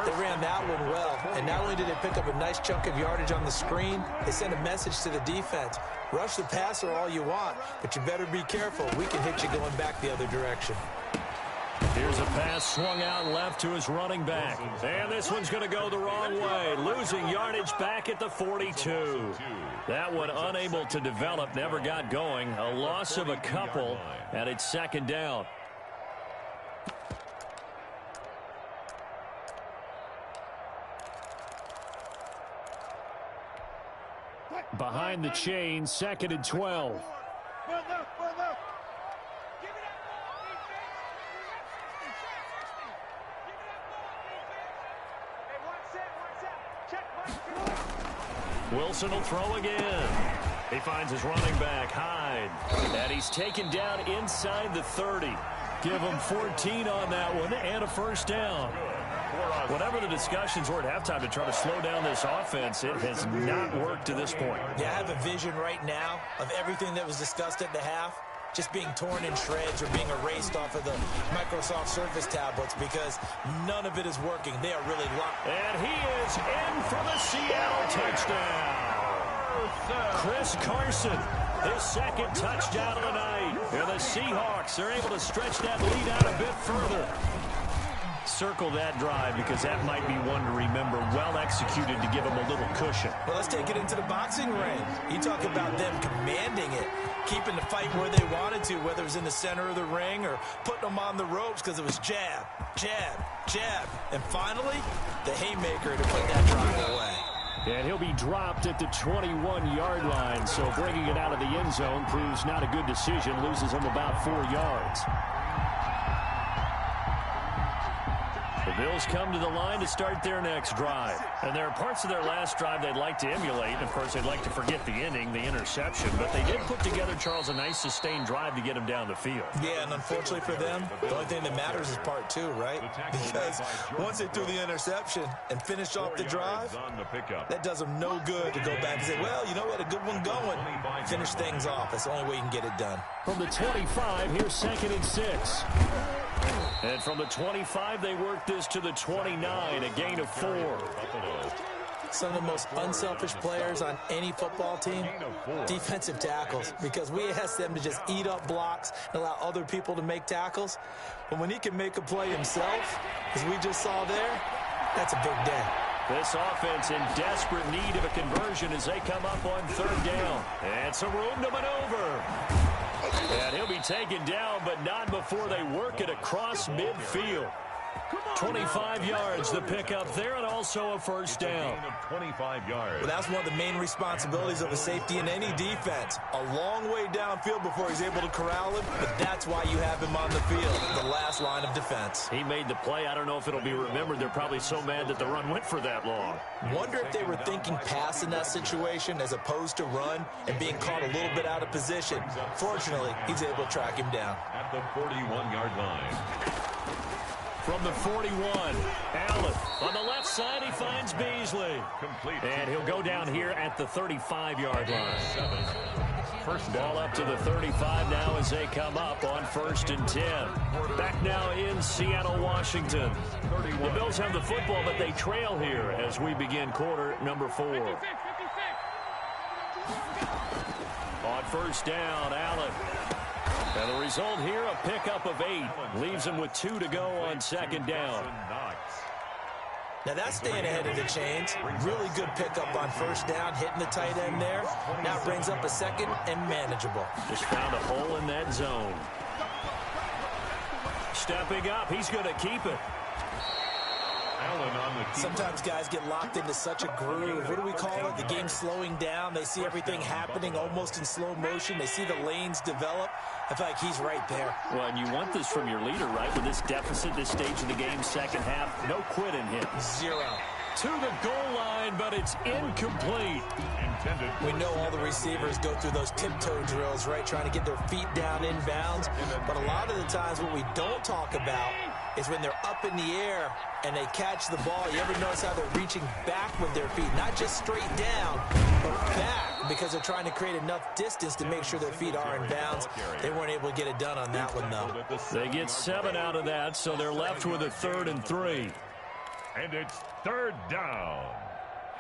They ran that one well, and not only did they pick up a nice chunk of yardage on the screen, they sent a message to the defense. Rush the passer all you want, but you better be careful. We can hit you going back the other direction. Here's a pass swung out left to his running back. And this one's going to go the wrong way. Losing yardage back at the 42. That one unable to develop, never got going. A loss of a couple, and it's 2nd down. Behind the chain, 2nd and 12. Wilson will throw again. He finds his running back, Hyde. And he's taken down inside the 30. Give him 14 on that one and a first down. Whatever the discussions were at halftime to try to slow down this offense, it has not worked to this point. Yeah, I have a vision right now of everything that was discussed at the half just being torn in shreds or being erased off of the Microsoft Surface tablets because none of it is working. They are really locked. And he is in for the Seattle touchdown. Chris Carson, his 2nd touchdown of the night. And the Seahawks are able to stretch that lead out a bit further. Circle that drive because that might be one to remember. Well executed to give him a little cushion. Well, let's take it into the boxing ring. You talk about them commanding it, keeping the fight where they wanted to, whether it was in the center of the ring or putting them on the ropes because it was jab, jab, jab. And finally, the haymaker to put that drive away. And he'll be dropped at the 21-yard line, so bringing it out of the end zone proves not a good decision, loses him about 4 yards. Bills come to the line to start their next drive. And there are parts of their last drive they'd like to emulate. Of course, they'd like to forget the inning, the interception. But they did put together, Charles, a nice sustained drive to get them down the field. Yeah, and unfortunately for them, the only thing that matters is part two, right? Because once they threw the interception and finished off the drive, that does them no good to go back and say, well, you know, we had a good one going. Finish things off. That's the only way you can get it done. From the 25, here's 2nd and 6. And from the 25, they work this to the 29, a gain of 4. Some of the most unselfish players on any football team, defensive tackles, because we ask them to just eat up blocks and allow other people to make tackles. But when he can make a play himself, as we just saw there, that's a big day. This offense in desperate need of a conversion as they come up on 3rd down. And some room to maneuver. And he'll be taken down, but not before they work it across midfield. 25 yards the pickup there, and also a first down. 25 yards. Well, that's one of the main responsibilities of a safety in any defense. A long way downfield before he's able to corral him, but that's why you have him on the field, the last line of defense. He made the play. I don't know if it'll be remembered. They're probably so mad that the run went for that long. Wonder if they were thinking pass in that situation as opposed to run and being caught a little bit out of position. Fortunately, he's able to track him down. At the 41-yard line. From the 41, Allen. On the left side, he finds Beasley. Complete. And he'll go down here at the 35-yard line. First ball up to the 35 now as they come up on 1st and 10. Back now in Seattle, Washington. The Bills have the football, but they trail here as we begin quarter number 4. On 1st down, Allen. And the result here, a pickup of 8. Leaves him with 2 to go on 2nd down. Now that's staying ahead of the chains. Really good pickup on 1st down, hitting the tight end there. Now brings up a 2nd and manageable. Just found a hole in that zone. Stepping up, he's going to keep it. Sometimes guys get locked into such a groove. What do we call it? The game's slowing down. They see everything happening almost in slow motion. They see the lanes develop. I feel like he's right there. Well, and you want this from your leader, right? With this deficit, this stage of the game, second half, no quitting him. 0. To the goal line, but it's incomplete. We know all the receivers go through those tiptoe drills, right? Trying to get their feet down inbounds. But a lot of the times what we don't talk about is when they're up in the air and they catch the ball. You ever notice how they're reaching back with their feet? Not just straight down, but back, because they're trying to create enough distance to make sure their feet are in bounds. They weren't able to get it done on that one, though. They get 7 out of that, so they're left with a 3rd and 3. And it's 3rd down.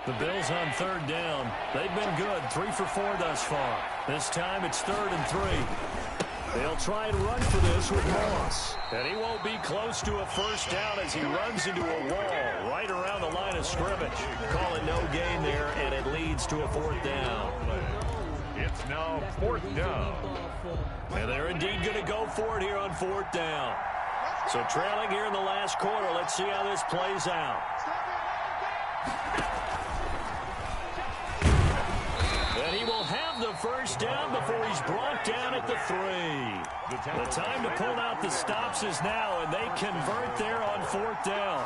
The Bills on 3rd down. They've been good, 3 for 4 thus far. This time it's 3rd and 3. They'll try and run for this with Moss. And he won't be close to a first down as he runs into a wall right around the line of scrimmage. Call it no gain there, and it leads to a 4th down. It's now 4th down. And they're indeed going to go for it here on 4th down. So trailing here in the last quarter. Let's see how this plays out. And he will have the first down before he's brought down at the 3. The time to pull out the stops is now, and they convert there on 4th down.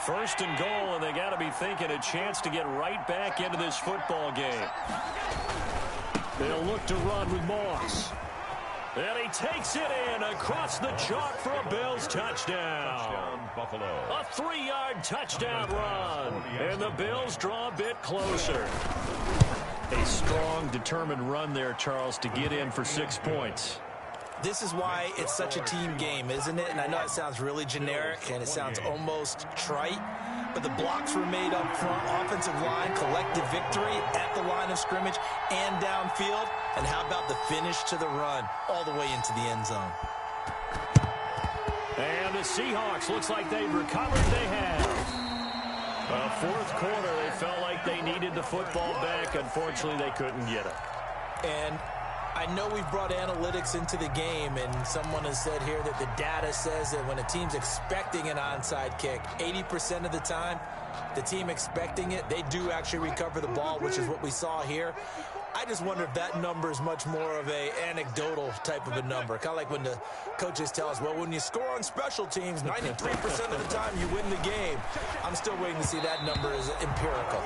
1st and goal, and they got to be thinking a chance to get right back into this football game. They'll look to run with Moss. And he takes it in across the chalk for a Bills touchdown. Buffalo. A 3-yard touchdown run. And the Bills draw a bit closer. A strong, determined run there, Charles, to get in for 6 points. This is why it's such a team game, isn't it? And I know it sounds really generic and it sounds almost trite, but the blocks were made up front, offensive line, collective victory at the line of scrimmage and downfield. And how about the finish to the run all the way into the end zone? And the Seahawks, looks like they've recovered. They have. 4th quarter, they felt like they needed the football back. Unfortunately, they couldn't get it. And I know we've brought analytics into the game, and someone has said here that the data says that when a team's expecting an onside kick, 80% of the time, the team expecting it, they do actually recover the ball, which is what we saw here. I just wonder if that number is much more of a anecdotal type of a number. Kind of like when the coaches tell us, well, when you score on special teams, 93% of the time you win the game. I'm still waiting to see that number as empirical.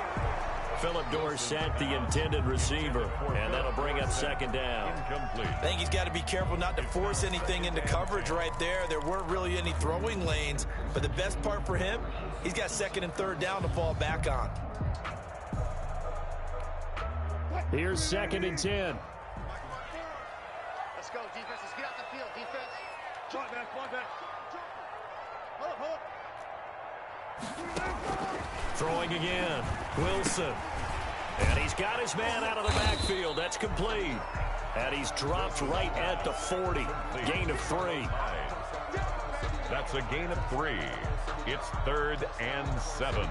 Philip Dorsett, the intended receiver, and that'll bring up second down. I think he's got to be careful not to force anything into coverage right there. There weren't really any throwing lanes, but the best part for him, he's got second and third down to fall back on. Here's second and 10. Let's go, defense. Let's get out the field, defense. Point back, point back. Hold up. Throwing again. Wilson. And he's got his man out of the backfield. That's complete. And he's dropped right at the 40. Gain of 3. That's a gain of 3. It's 3rd and 7.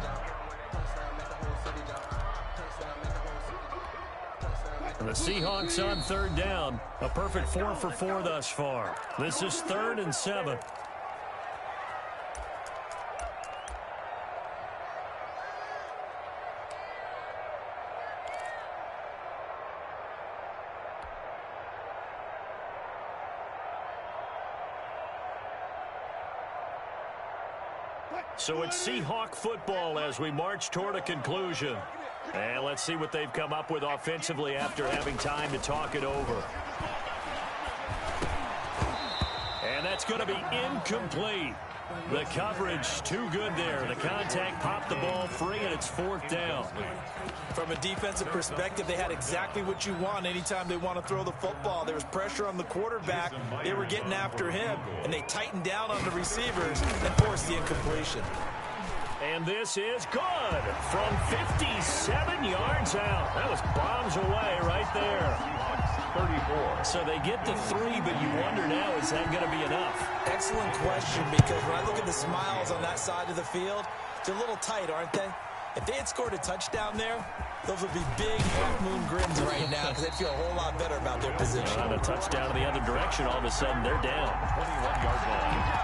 And the Seahawks on third down. A perfect 4 for 4 thus far. This is 3rd and 7. So it's Seahawk football as we march toward a conclusion. And let's see what they've come up with offensively after having time to talk it over. And that's going to be incomplete. The coverage too good there. The contact popped the ball free, and it's 4th down. From a defensive perspective, they had exactly what you want anytime they want to throw the football. There was pressure on the quarterback. They were getting after him, and they tightened down on the receivers and forced the incompletion. And this is good from 57 yards out. That was bombs away right there. 34. So they get to 3, but you wonder now, is that going to be enough? Excellent question, because when I look at the smiles on that side of the field, they're a little tight, aren't they? If they had scored a touchdown there, those would be big half-moon grins right now because they'd feel a whole lot better about their position. On a touchdown in the other direction, all of a sudden they're down. 21-yard line.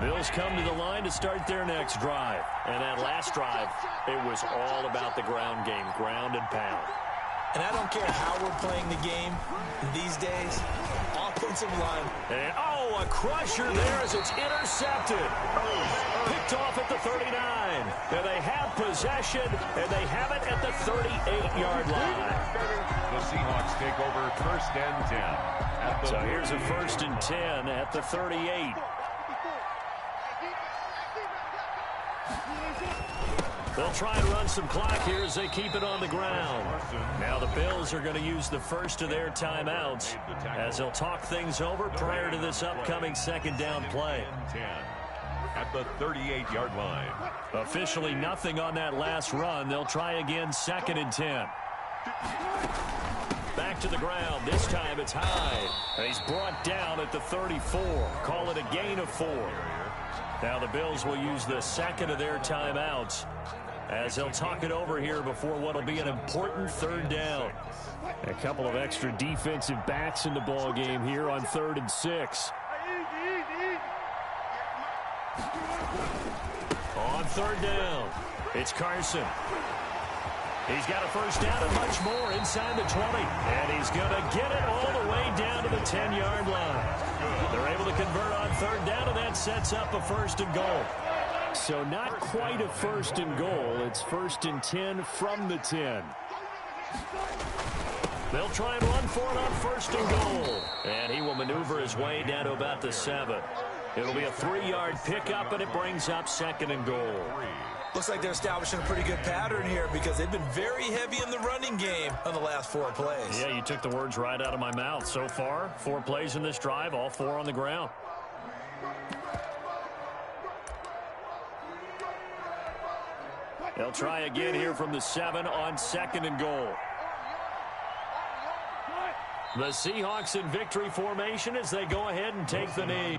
Bills come to the line to start their next drive. And that last drive, it was all about the ground game, ground and pound. And I don't care how we're playing the game these days, offensive line. And, a crusher there as it's intercepted. Picked off at the 39. And they have possession, and they have it at the 38-yard line. The Seahawks take over 1st and 10. So here's a 1st and 10 at the 38. They'll try and run some clock here as they keep it on the ground. Now the Bills are going to use the first of their timeouts as they'll talk things over prior to this upcoming 2nd down play. At the 38-yard line. Officially nothing on that last run. They'll try again 2nd and 10. Back to the ground. This time it's high. And he's brought down at the 34. Call it a gain of 4. Now the Bills will use the 2nd of their timeouts as they'll talk it over here before what will be an important 3rd down. A couple of extra defensive backs in the ball game here on 3rd and 6. On 3rd down, it's Carson. He's got a 1st down and much more inside the 20. And he's going to get it all the way down to the 10-yard line. They're able to convert on 3rd down, and that sets up a 1st and goal. So not quite a 1st and goal. It's 1st and 10 from the 10. They'll try and run for it on 1st and goal. And he will maneuver his way down to about the 7. It'll be a 3-yard pickup, and it brings up 2nd and goal. Looks like they're establishing a pretty good pattern here because they've been very heavy in the running game on the last 4 plays. Yeah, you took the words right out of my mouth. So far, 4 plays in this drive, all 4 on the ground. They'll try again here from the 7 on 2nd and goal. The Seahawks in victory formation as they go ahead and take the knee.